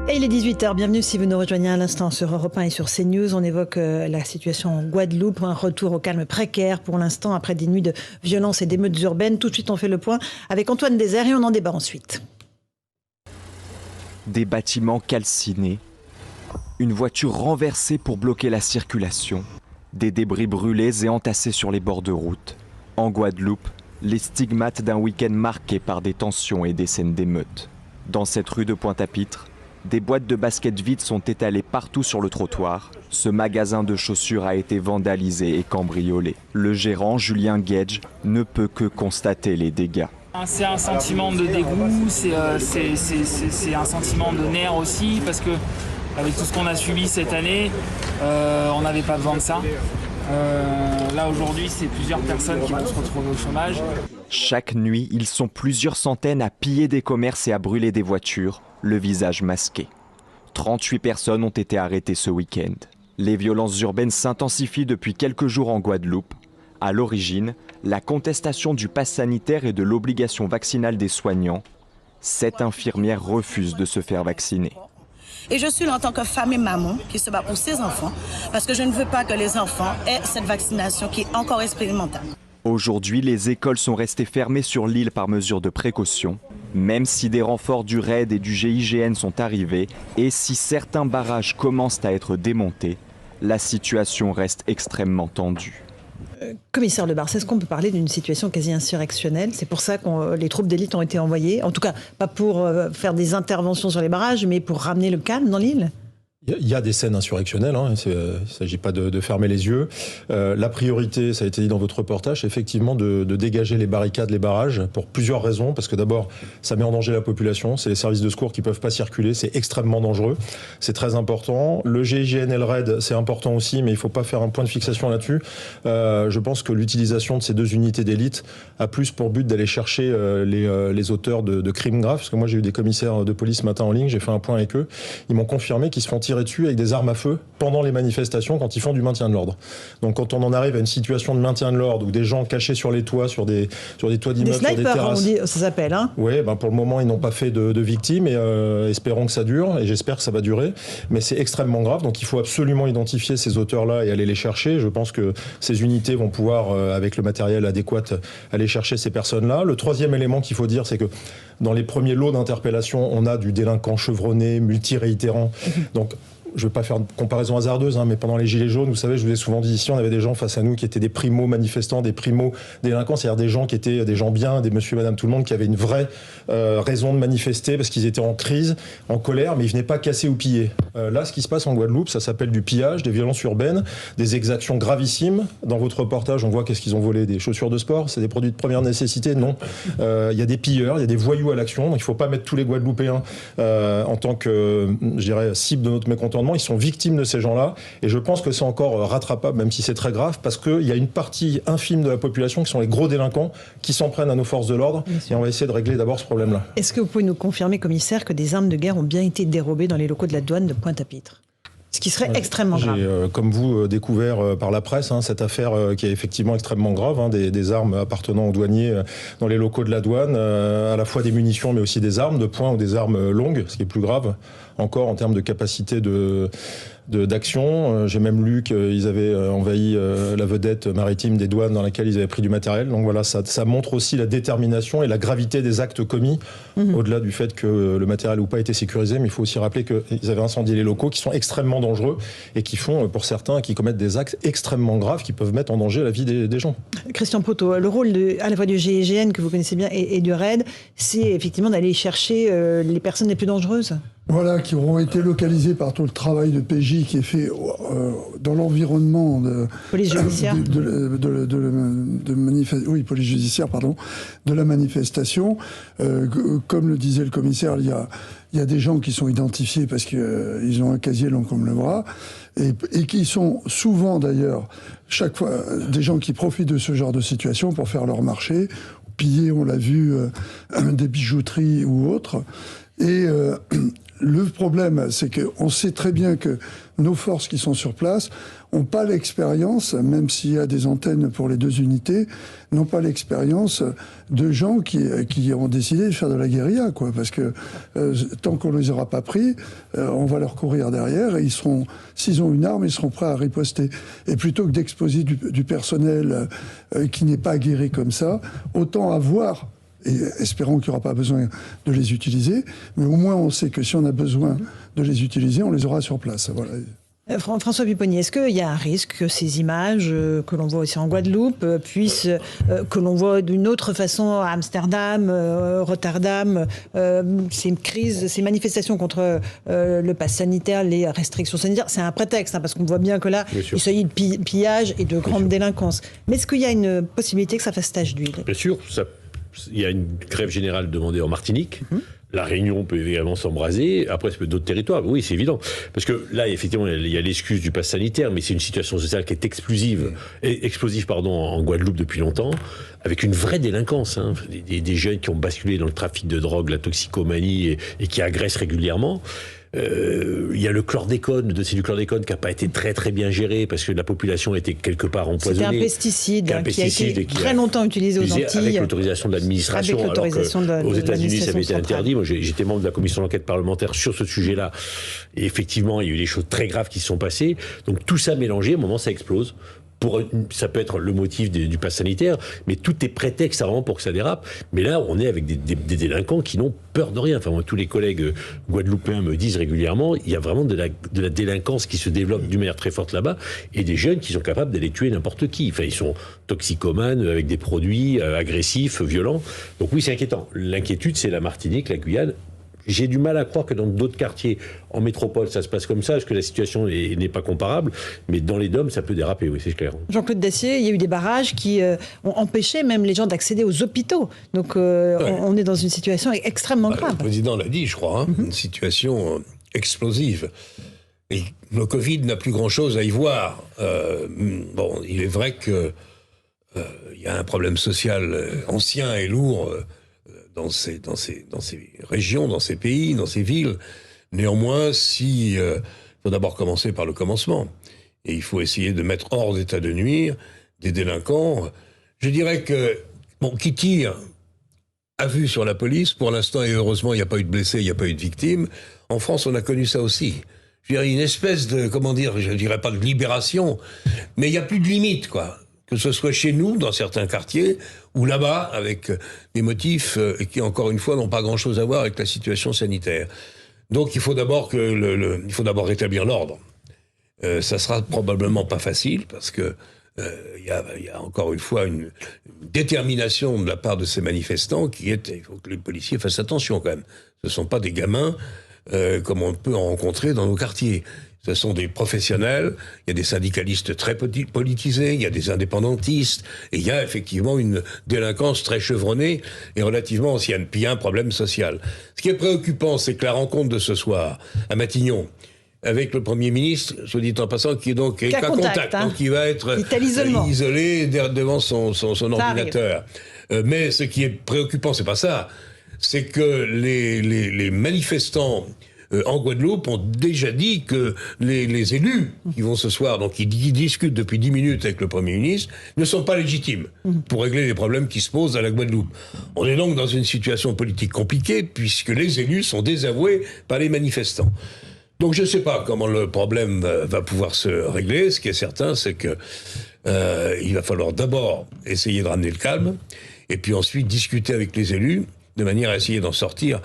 Et il est 18h, bienvenue si vous nous rejoignez à l'instant sur Europe 1 et sur CNews. On évoque la situation en Guadeloupe, un retour au calme précaire pour l'instant après des nuits de violence et d'émeutes urbaines. Tout de suite on fait le point avec Antoine Désert et on en débat ensuite. Des bâtiments calcinés, une voiture renversée pour bloquer la circulation, des débris brûlés et entassés sur les bords de route. En Guadeloupe, les stigmates d'un week-end marqué par des tensions et des scènes d'émeutes. Dans cette rue de Pointe-à-Pitre, des boîtes de basket vides sont étalées partout sur le trottoir. Ce magasin de chaussures a été vandalisé et cambriolé. Le gérant, Julien Gage, ne peut que constater les dégâts. C'est un sentiment de dégoût, c'est un sentiment de nerfs aussi, parce que avec tout ce qu'on a subi cette année, on n'avait pas besoin de ça. Là aujourd'hui, c'est plusieurs personnes qui vont se retrouver au chômage. Chaque nuit, ils sont plusieurs centaines à piller des commerces et à brûler des voitures, le visage masqué. 38 personnes ont été arrêtées ce week-end. Les violences urbaines s'intensifient depuis quelques jours en Guadeloupe. À l'origine, la contestation du pass sanitaire et de l'obligation vaccinale des soignants. 7 infirmières refusent de se faire vacciner. Et je suis là en tant que femme et maman qui se bat pour ses enfants, parce que je ne veux pas que les enfants aient cette vaccination qui est encore expérimentale. Aujourd'hui, les écoles sont restées fermées sur l'île par mesure de précaution, même si des renforts du RAID et du GIGN sont arrivés et si certains barrages commencent à être démontés, la situation reste extrêmement tendue. Commissaire Lebarse, est-ce qu'on peut parler d'une situation quasi insurrectionnelle? C'est pour ça que les troupes d'élite ont été envoyées, en tout cas pas pour faire des interventions sur les barrages, mais pour ramener le calme dans l'île? Il y a des scènes insurrectionnelles, hein, il ne s'agit pas de fermer les yeux. La priorité, ça a été dit dans votre reportage, c'est effectivement de dégager les barricades, les barrages, pour plusieurs raisons. Parce que d'abord, ça met en danger la population, c'est les services de secours qui ne peuvent pas circuler, c'est extrêmement dangereux, c'est très important. Le GIGN et le RAID, c'est important aussi, mais il ne faut pas faire un point de fixation là-dessus. Je pense que l'utilisation de ces deux unités d'élite a plus pour but d'aller chercher les auteurs de crimes graves. Parce que moi, j'ai eu des commissaires de police ce matin en ligne, j'ai fait un point avec eux. Ils m'ont confirmé qu'ils se font tirer dessus avec des armes à feu pendant les manifestations quand ils font du maintien de l'ordre. Donc quand on en arrive à une situation de maintien de l'ordre où des gens cachés sur les toits, sur des toits d'immeubles, sur des terrasses... Des snipers, ça s'appelle, hein? Oui, pour le moment, ils n'ont pas fait de victimes et espérons que ça dure et j'espère que ça va durer. Mais c'est extrêmement grave, donc il faut absolument identifier ces auteurs-là et aller les chercher. Je pense que ces unités vont pouvoir, avec le matériel adéquat, aller chercher ces personnes-là. Le troisième élément qu'il faut dire, c'est que dans les premiers lots d'interpellation, on a du délinquant chevronné, multi-réitérant. Donc, je ne veux pas faire de comparaison hasardeuse, hein, mais pendant les Gilets jaunes, vous savez, je vous ai souvent dit ici, on avait des gens face à nous qui étaient des primo-manifestants, des primo-délinquants, c'est-à-dire des gens qui étaient des gens bien, des monsieur, madame, tout le monde, qui avaient une vraie raison de manifester parce qu'ils étaient en crise, en colère, mais ils ne venaient pas casser ou piller. Là, ce qui se passe en Guadeloupe, ça s'appelle du pillage, des violences urbaines, des exactions gravissimes. Dans votre reportage, on voit qu'est-ce qu'ils ont volé, des chaussures de sport, c'est des produits de première nécessité? Non. Il y a des pilleurs, il y a des voyous à l'action, donc il ne faut pas mettre tous les Guadeloupéens en tant que, je dirais, cible de notre mécontentement. Ils sont victimes de ces gens-là et je pense que c'est encore rattrapable, même si c'est très grave, parce qu'il y a une partie infime de la population qui sont les gros délinquants qui s'en prennent à nos forces de l'ordre et on va essayer de régler d'abord ce problème-là. Est-ce que vous pouvez nous confirmer, commissaire, que des armes de guerre ont bien été dérobées dans les locaux de la douane de Pointe-à-Pitre? Ce qui serait extrêmement grave. J'ai, comme vous, découvert par la presse cette affaire qui est effectivement extrêmement grave, des armes appartenant aux douaniers dans les locaux de la douane, à la fois des munitions mais aussi des armes de poing ou des armes longues, ce qui est plus grave encore en termes de capacité d'action. J'ai même lu qu'ils avaient envahi la vedette maritime des douanes dans laquelle ils avaient pris du matériel. Donc voilà, ça montre aussi la détermination et la gravité des actes commis, au-delà du fait que le matériel ou pas été sécurisé. Mais il faut aussi rappeler qu'ils avaient incendié les locaux qui sont extrêmement dangereux et qui font, pour certains, qui commettent des actes extrêmement graves qui peuvent mettre en danger la vie des gens. Christian Proto, le rôle à la fois du GIGN, que vous connaissez bien, et du RAID, c'est effectivement d'aller chercher les personnes les plus dangereuses. Voilà, qui auront été localisés par tout le travail de PJ qui est fait dans l'environnement de police judiciaire, oui, police judiciaire, pardon, de la manifestation. Comme le disait le commissaire, il y a des gens qui sont identifiés parce qu'ils ont un casier long comme le bras et qui sont souvent d'ailleurs chaque fois des gens qui profitent de ce genre de situation pour faire leur marché. Piller, on l'a vu des bijouteries ou autres. Et le problème, c'est qu'on sait très bien que nos forces qui sont sur place n'ont pas l'expérience, même s'il y a des antennes pour les 2 unités, n'ont pas l'expérience de gens qui ont décidé de faire de la guérilla, quoi. Parce que tant qu'on ne les aura pas pris, on va leur courir derrière et ils seront, s'ils ont une arme, ils seront prêts à riposter. Et plutôt que d'exposer du personnel qui n'est pas guéri comme ça, autant avoir, et espérons qu'il n'y aura pas besoin de les utiliser, mais au moins on sait que si on a besoin de les utiliser, on les aura sur place. Voilà. François Pupponi, est-ce qu'il y a un risque que ces images que l'on voit aussi en Guadeloupe puissent, que l'on voit d'une autre façon à Amsterdam, Rotterdam, ces manifestations contre le pass sanitaire, les restrictions sanitaires, c'est un prétexte, hein, parce qu'on voit bien que là, il s'agit de pillage et de grande délinquance. Mais est-ce qu'il y a une possibilité que ça fasse tache d'huile ? Bien sûr, il y a une grève générale demandée en Martinique. La Réunion peut également s'embraser. Après, ça peut être d'autres territoires. Oui, c'est évident. Parce que là, effectivement, il y a l'excuse du pass sanitaire, mais c'est une situation sociale qui est explosive en Guadeloupe depuis longtemps, avec une vraie délinquance. Hein. Des jeunes qui ont basculé dans le trafic de drogue, la toxicomanie et qui agressent régulièrement. Il y a le chlordécone, le dossier du chlordécone qui n'a pas été très très bien géré parce que la population était quelque part empoisonnée. C'était un pesticide qui a été très longtemps utilisé aux Antilles. Avec l'autorisation de l'administration. Aux États-Unis, ça avait été interdit. Moi, j'étais membre de la commission d'enquête parlementaire sur ce sujet-là. Et effectivement, il y a eu des choses très graves qui se sont passées. Donc tout ça mélangé, à un moment, ça explose. Ça peut être le motif du pass sanitaire, mais tout est prétexte vraiment pour que ça dérape. Mais là, on est avec des délinquants qui n'ont peur de rien. Enfin, moi, tous les collègues guadeloupéens me disent régulièrement, il y a vraiment de la délinquance qui se développe d'une manière très forte là-bas, et des jeunes qui sont capables d'aller tuer n'importe qui. Enfin, ils sont toxicomanes, avec des produits agressifs, violents. Donc oui, c'est inquiétant. L'inquiétude, c'est la Martinique, la Guyane. J'ai du mal à croire que dans d'autres quartiers, en métropole, ça se passe comme ça, parce que la situation n'est pas comparable. Mais dans les DOM, ça peut déraper, oui, c'est clair. Jean-Claude Dacier, il y a eu des barrages qui ont empêché même les gens d'accéder aux hôpitaux. Donc on est dans une situation extrêmement grave. Le président l'a dit, je crois, une situation explosive. Et le Covid n'a plus grand-chose à y voir. Bon, il est vrai que il y a un problème social ancien et lourd dans ces régions, dans ces pays, dans ces villes. Néanmoins, il faut d'abord commencer par le commencement. Et il faut essayer de mettre hors d'état de nuire des délinquants. Je dirais que, qui tire a vu sur la police. Pour l'instant, et heureusement, il n'y a pas eu de blessés, il n'y a pas eu de victimes. En France, on a connu ça aussi. Je dirais une espèce de, je dirais pas de libération, mais il n'y a plus de limite, quoi. Que ce soit chez nous, dans certains quartiers, ou là-bas, avec des motifs qui, encore une fois, n'ont pas grand-chose à voir avec la situation sanitaire. Donc, il faut d'abord rétablir l'ordre. Ça sera probablement pas facile, parce que il y a encore une fois une détermination de la part de ces manifestants il faut que les policiers fassent attention quand même. Ce ne sont pas des gamins comme on peut en rencontrer dans nos quartiers. Ce sont des professionnels, il y a des syndicalistes très politisés, il y a des indépendantistes, et il y a effectivement une délinquance très chevronnée et relativement ancienne. Puis il y a un problème social. Ce qui est préoccupant, c'est que la rencontre de ce soir à Matignon, avec le Premier ministre, soit dit en passant, qui est donc cas contact, hein. Donc il va être isolé devant son ordinateur. Mais ce qui est préoccupant, c'est pas ça, c'est que les manifestants en Guadeloupe ont déjà dit que les élus qui vont ce soir, donc qui discutent depuis 10 minutes avec le Premier ministre, ne sont pas légitimes pour régler les problèmes qui se posent à la Guadeloupe. On est donc dans une situation politique compliquée puisque les élus sont désavoués par les manifestants. Donc je ne sais pas comment le problème va pouvoir se régler. Ce qui est certain, c'est que il va falloir d'abord essayer de ramener le calme et puis ensuite discuter avec les élus de manière à essayer d'en sortir.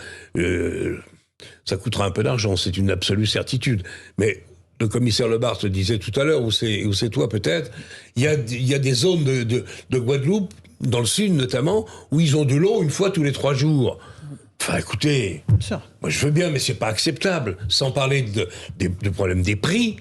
Ça coûtera un peu d'argent, c'est une absolue certitude. Mais le commissaire Lebars le disait tout à l'heure, ou c'est toi peut-être, il y a des zones de Guadeloupe, dans le sud notamment, où ils ont de l'eau une fois tous les 3 jours. Enfin, écoutez, moi je veux bien, mais c'est pas acceptable. Sans parler de problème des prix.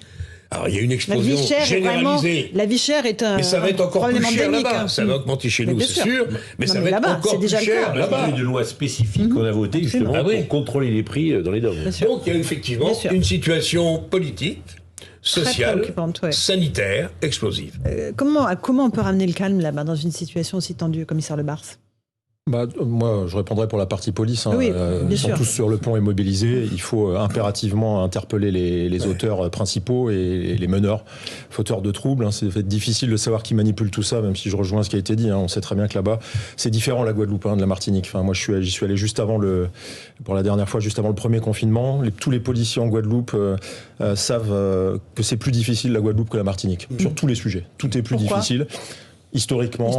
Alors, il y a une explosion généralisée. La vie chère est un. Mais ça va être encore plus cher là-bas. Hein. Ça va augmenter chez nous, c'est sûr. Mais ça va être encore plus cher là-bas. Il y a une loi spécifique qu'on a votée justement pour contrôler les prix dans les DOM. Donc, il y a effectivement une situation politique, sociale, sanitaire, explosive. Comment on peut ramener le calme là-bas dans une situation aussi tendue, commissaire Lebars ? Moi, je répondrai pour la partie police. Oui, ils sont tous sur le pont et mobilisés. Il faut impérativement interpeller les auteurs principaux et les meneurs, fauteurs de troubles. C'est difficile de savoir qui manipule tout ça, même si je rejoins ce qui a été dit. On sait très bien que là-bas, c'est différent la Guadeloupe de la Martinique. Enfin, moi, j'y suis allé juste avant pour la dernière fois, juste avant le premier confinement. Tous les policiers en Guadeloupe savent que c'est plus difficile la Guadeloupe que la Martinique, sur tous les sujets. Tout est plus difficile. Historiquement,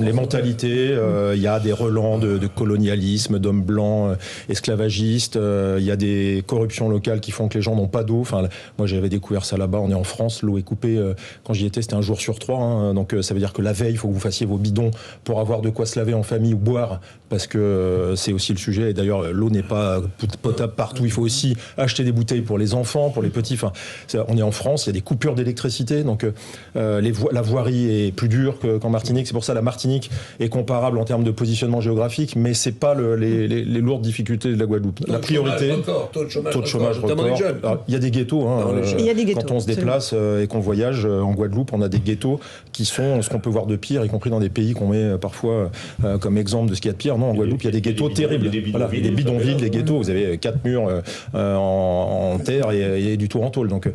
les mentalités, il y a des relents de colonialisme, d'hommes blancs esclavagistes, il y a des corruptions locales qui font que les gens n'ont pas d'eau. Enfin, moi, j'avais découvert ça là-bas, on est en France, l'eau est coupée. Quand j'y étais, c'était 1 jour sur 3. Donc, ça veut dire que la veille, il faut que vous fassiez vos bidons pour avoir de quoi se laver en famille ou boire, parce que c'est aussi le sujet. Et d'ailleurs, l'eau n'est pas potable partout. Il faut aussi acheter des bouteilles pour les enfants, pour les petits. Enfin, on est en France, il y a des coupures d'électricité. Donc, la voirie est plus dure qu'en Martinique. C'est pour ça que la Martinique est comparable en termes de positionnement géographique, mais c'est pas les lourdes difficultés de la Guadeloupe. La priorité, taux de chômage record. Il y a des ghettos. Quand on se déplace et qu'on voyage en Guadeloupe, on a des ghettos qui sont ce qu'on peut voir de pire, y compris dans des pays qu'on met parfois comme exemple de ce qu'il y a de pire. Non, en Guadeloupe, il y a des ghettos terribles. Des bidonvilles, des ghettos. Vous avez 4 murs en terre et du tour en tôle. Donc,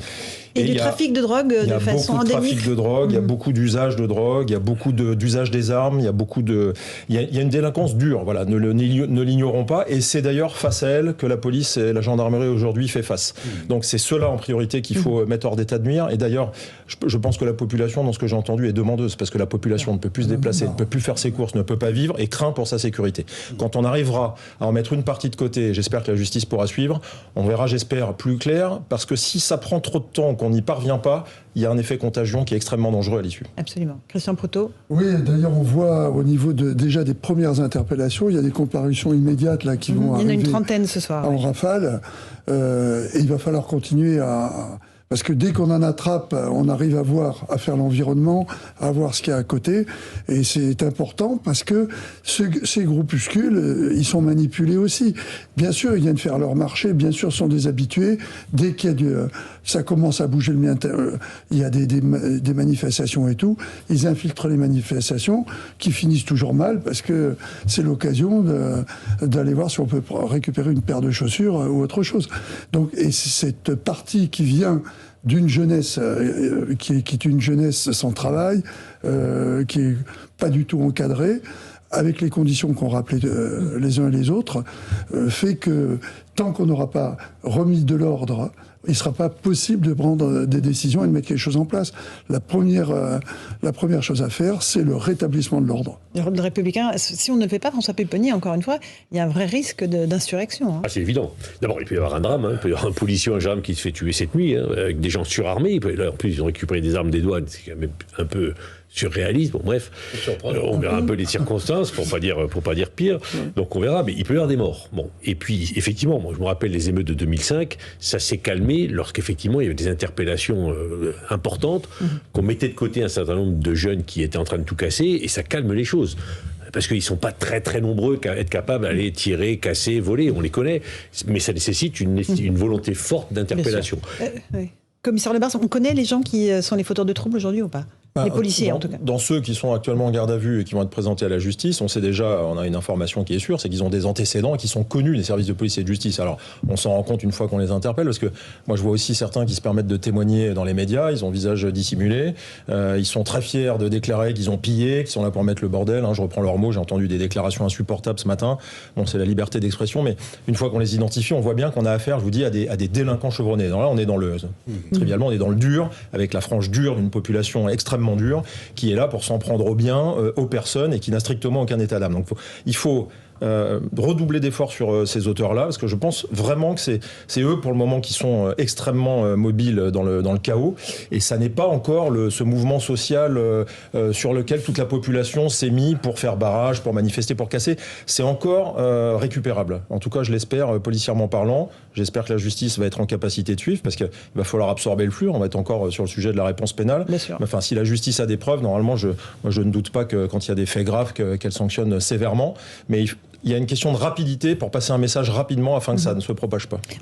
et du trafic de drogue de façon endémique. Il y a beaucoup de trafic de drogue, il y a beaucoup d'usage de drogue, il y a beaucoup d'usage des armes, il y a une délinquance dure, voilà, ne l'ignorons pas, et c'est d'ailleurs face à elle que la police et la gendarmerie aujourd'hui fait face. Donc c'est cela en priorité qu'il faut mettre hors d'état de nuire, et d'ailleurs je pense que la population, dans ce que j'ai entendu, est demandeuse, parce que la population ne peut plus se déplacer, ne peut plus faire ses courses, ne peut pas vivre, et craint pour sa sécurité. Quand on arrivera à en mettre une partie de côté, j'espère que la justice pourra suivre, on verra, j'espère, plus clair, parce que si ça prend trop de temps, qu'on n'y parvient pas, il y a un effet contagion qui est extrêmement dangereux à l'issue. Absolument. Christian Proutot. Oui, d'ailleurs, on voit au niveau déjà des premières interpellations, il y a des comparutions immédiates là, qui vont arriver. Il y en a une trentaine ce soir. En rafale. Et il va falloir continuer parce que dès qu'on en attrape, on arrive à faire l'environnement, à voir ce qu'il y a à côté. Et c'est important parce que ces groupuscules, ils sont manipulés aussi. Bien sûr, ils viennent faire leur marché, bien sûr, sont des habitués. Dès qu'il y a ça commence à bouger, il y a des manifestations et tout, ils infiltrent les manifestations qui finissent toujours mal parce que c'est l'occasion d'aller voir si on peut récupérer une paire de chaussures ou autre chose. Donc, et cette partie qui vient d'une jeunesse qui est une jeunesse sans travail, qui est pas du tout encadrée, avec les conditions qu'on rappelait les uns et les autres, fait que tant qu'on n'aura pas remis de l'ordre, il ne sera pas possible de prendre des décisions et de mettre les choses en place. La première chose à faire, c'est le rétablissement de l'ordre. Le républicain, si on ne le fait pas, François Pupponi, encore une fois, il y a un vrai risque d'insurrection. Ah, c'est évident. D'abord, il peut y avoir un drame. Il peut y avoir un policier ou un gendarme qui se fait tuer cette nuit, avec des gens surarmés. En plus, ils ont récupéré des armes des douanes. C'est quand même un peu surréaliste. Bon, bref, on verra un peu les circonstances, pour pas dire pire. Donc on verra, mais il peut y avoir des morts. Bon, et puis effectivement, moi je me rappelle les émeutes de 2005, ça s'est calmé lorsqu'effectivement il y avait des interpellations importantes, qu'on mettait de côté un certain nombre de jeunes qui étaient en train de tout casser, et ça calme les choses. Parce qu'ils ne sont pas très très nombreux à être capables d'aller tirer, casser, voler, on les connaît, mais ça nécessite une volonté forte d'interpellation. Oui. Commissaire Lebars, on connaît les gens qui sont les fauteurs de troubles aujourd'hui ou pas ? Les policiers, en tout cas. Dans ceux qui sont actuellement en garde à vue et qui vont être présentés à la justice, on sait déjà, on a une information qui est sûre, c'est qu'ils ont des antécédents qui sont connus des services de police et de justice. Alors, on s'en rend compte une fois qu'on les interpelle, parce que moi, je vois aussi certains qui se permettent de témoigner dans les médias, ils ont visage dissimulé, ils sont très fiers de déclarer qu'ils ont pillé, qu'ils sont là pour mettre le bordel. Je reprends leurs mots, j'ai entendu des déclarations insupportables ce matin. Bon, c'est la liberté d'expression, mais une fois qu'on les identifie, on voit bien qu'on a affaire, je vous dis, à des délinquants chevronnés. Donc là, on est trivialement, on est dans le dur, avec la frange dure d'une population extrêmement dure, qui est là pour s'en prendre au bien, aux personnes, et qui n'a strictement aucun état d'âme. Donc il faut redoubler d'efforts sur ces auteurs-là, parce que je pense vraiment que c'est eux, pour le moment, qui sont extrêmement mobiles dans le chaos, et ça n'est pas encore ce mouvement social sur lequel toute la population s'est mise pour faire barrage, pour manifester, pour casser. C'est encore récupérable. En tout cas, je l'espère, policièrement parlant. J'espère que la justice va être en capacité de suivre, parce qu'il va falloir absorber le flux. On va être encore sur le sujet de la réponse pénale. Bien sûr. Enfin, si la justice a des preuves, normalement, je ne doute pas que quand il y a des faits graves, qu'elle sanctionne sévèrement. Mais il y a une question de rapidité pour passer un message rapidement afin que ça ne se propage pas.